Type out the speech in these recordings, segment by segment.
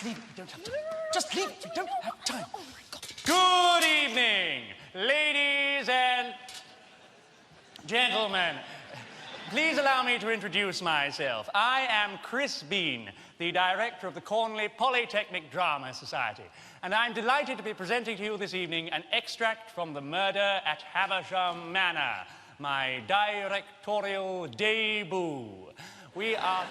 Just leave it. We don't have time. Just leave it. We don't have time. Oh, my God. Good evening, ladies and gentlemen. Please allow me to introduce myself. I am Chris Bean, the director of the Cornley Polytechnic Drama Society, and I'm delighted to be presenting to you this evening an extract from The Murder at Havisham Manor, my directorial debut. We are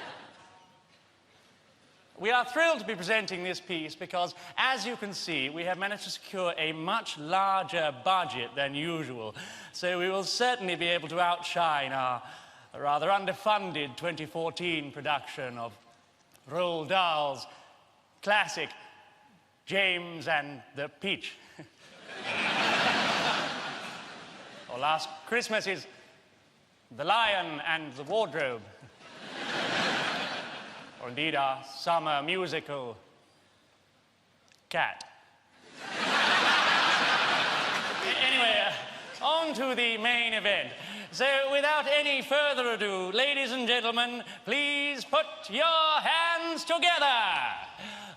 thrilled to be presenting this piece because, as you can see, we have managed to secure a much larger budget than usual, so we will certainly be able to outshine our rather underfunded 2014 production of Roald Dahl's classic James and the Peach. Or last Christmas's The Lion and the Wardrobe. Or indeed our summer musical, Cat. Anyway, on to the main event. So, without any further ado, ladies and gentlemen, please put your hands together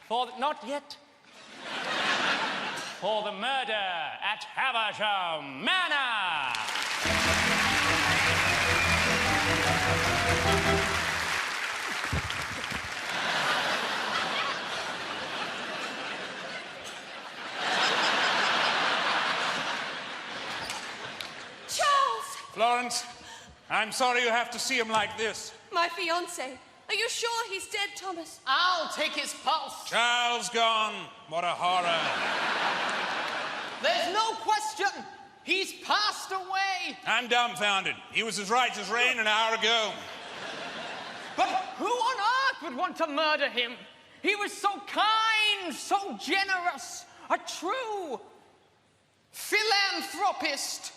for... Not yet. For The Murder at Havisham Manor. Florence, I'm sorry you have to see him like this. My fiancé. Are you sure he's dead, Thomas? I'll take his pulse. Charles gone. What a horror. There's no question. He's passed away. I'm dumbfounded. He was as right as rain an hour ago. But who on earth would want to murder him? He was so kind, so generous, a true philanthropist.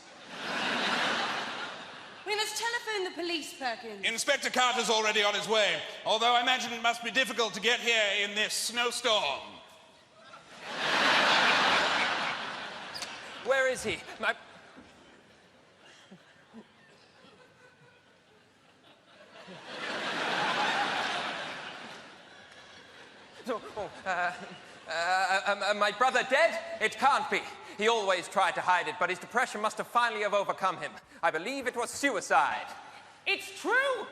We must telephone the police, Perkins. Inspector Carter's already on his way, although I imagine it must be difficult to get here in this snowstorm. Where is he? My brother dead? It can't be. He always tried to hide it, but his depression must have finally overcome him. I believe it was suicide. It's true.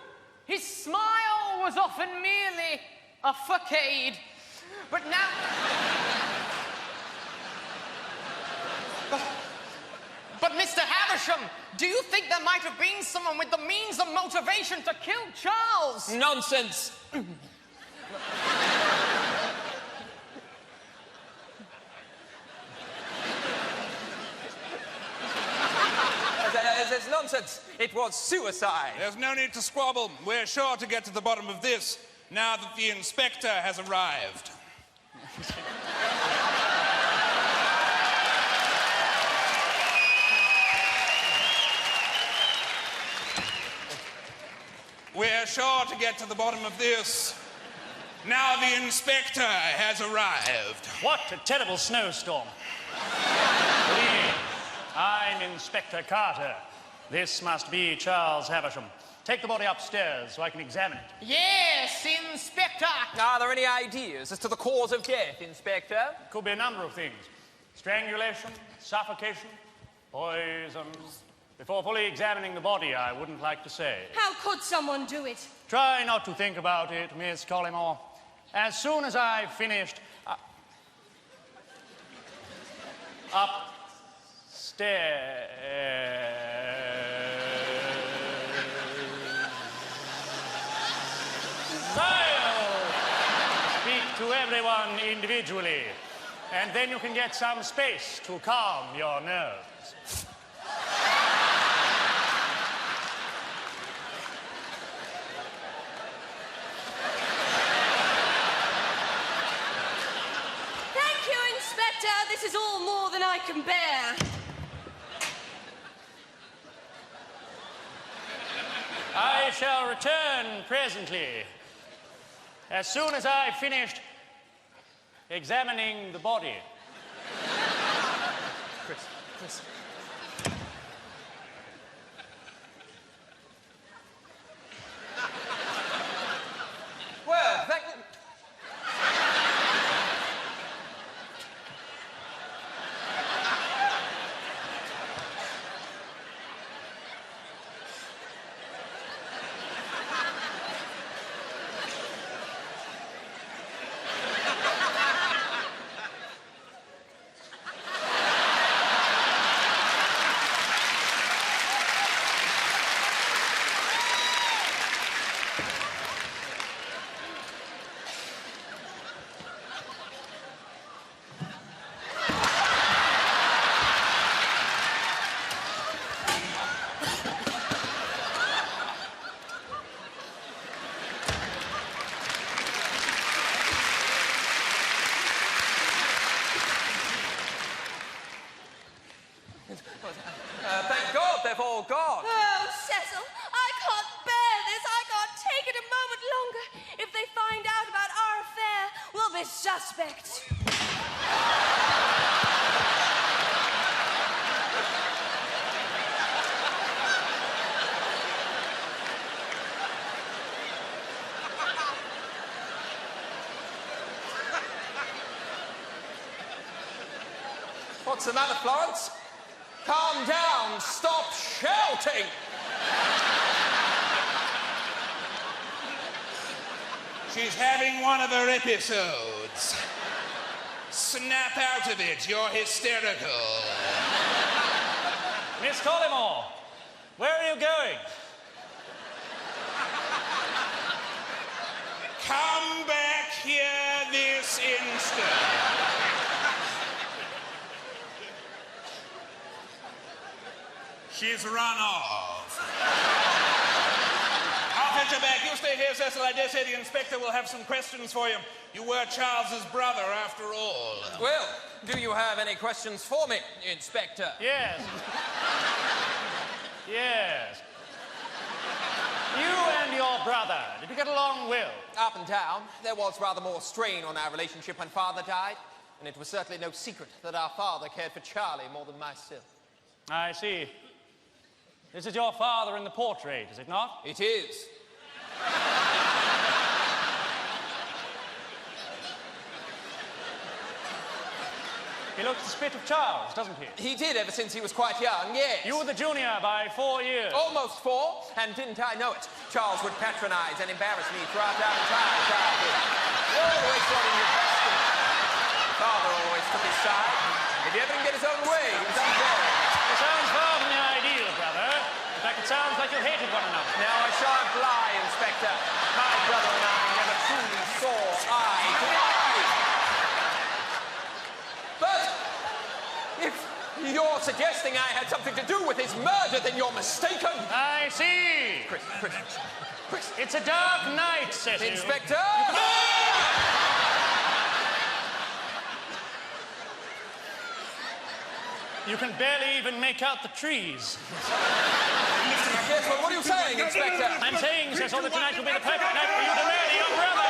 His smile was often merely a facade. But now... But Mr. Havisham, do you think there might have been someone with the means and motivation to kill Charles? Nonsense. It's nonsense. It was suicide. There's no need to squabble. We're sure to get to the bottom of this now that the inspector has arrived. We're sure to get to the bottom of this now the inspector has arrived. What a terrible snowstorm. Good evening. I'm Inspector Carter. This must be Charles Havisham. Take the body upstairs so I can examine it. Yes, Inspector. Are there any ideas as to the cause of death, Inspector? Could be a number of things. Strangulation, suffocation, poison. Before fully examining the body, I wouldn't like to say. How could someone do it? Try not to think about it, Miss Collymore. As soon as I've finished... upstairs... I'll speak to everyone individually, and then you can get some space to calm your nerves. Thank you, Inspector. This is all more than I can bear. I shall return presently, as soon as I've finished examining the body. Chris. Well, suspect. What's the matter, Florence? Calm down. Stop shouting. She's having one of her episodes. Snap out of it. You're hysterical. Miss Collymore, where are you going? Come back here this instant. She's run off. I'll fetch her back. You stay here, Cecil. I dare say the inspector will have some questions for you. You were Charles's brother, after all. Well, do you have any questions for me, Inspector? Yes. Yes. You and your brother, did you get along well? Up and down. There was rather more strain on our relationship when Father died, and it was certainly no secret that our father cared for Charlie more than myself. I see. This is your father in the portrait, is it not? It is. He looks the spit of Charles, doesn't he? He did ever since he was quite young, yes. You were the junior by 4 years. Almost 4, and didn't I know it? Charles would patronize and embarrass me throughout our entire childhood. He always thought he knew best. Father always took his side. If he ever can get his own way, he was unfair. It sounds far from the ideal, brother. In fact, it sounds like you hated one another. Now, I shan't lie, Inspector. My brother and I never truly saw eye to eye. But if you're suggesting I had something to do with his murder, then you're mistaken. I see. Chris. It's a dark night, Cecil. Inspector! You can barely even make out the trees. Yes, well, what are you saying, Inspector? I'm saying, Cecil, that tonight will be the perfect night for you to murder your brother.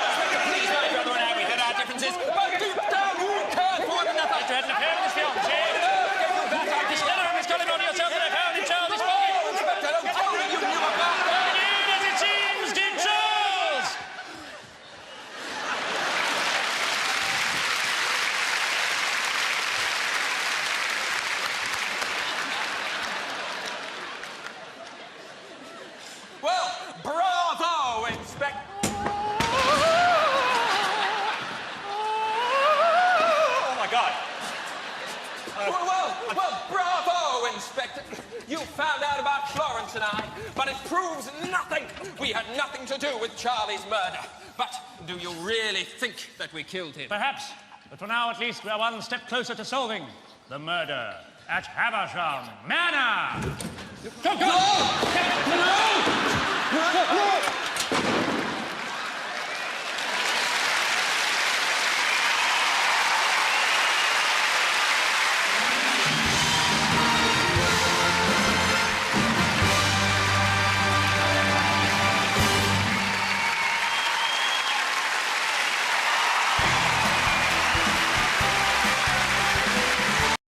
Please, my brother and I, we had our differences, but deep down you care for one another. You had an affair with his fiancée. This letter of Miss Collymore to yourself that I found in Charles's pocket. Inspector, don't tell me you knew about that. I did as it seems, did Charles. Well, bravo, Inspector. Oh, my God. Well, bravo, Inspector. You found out about Florence and I, but it proves nothing. We had nothing to do with Charlie's murder. But do you really think that we killed him? Perhaps, but for now at least we are one step closer to solving the murder at Haversham Manor. Go! No!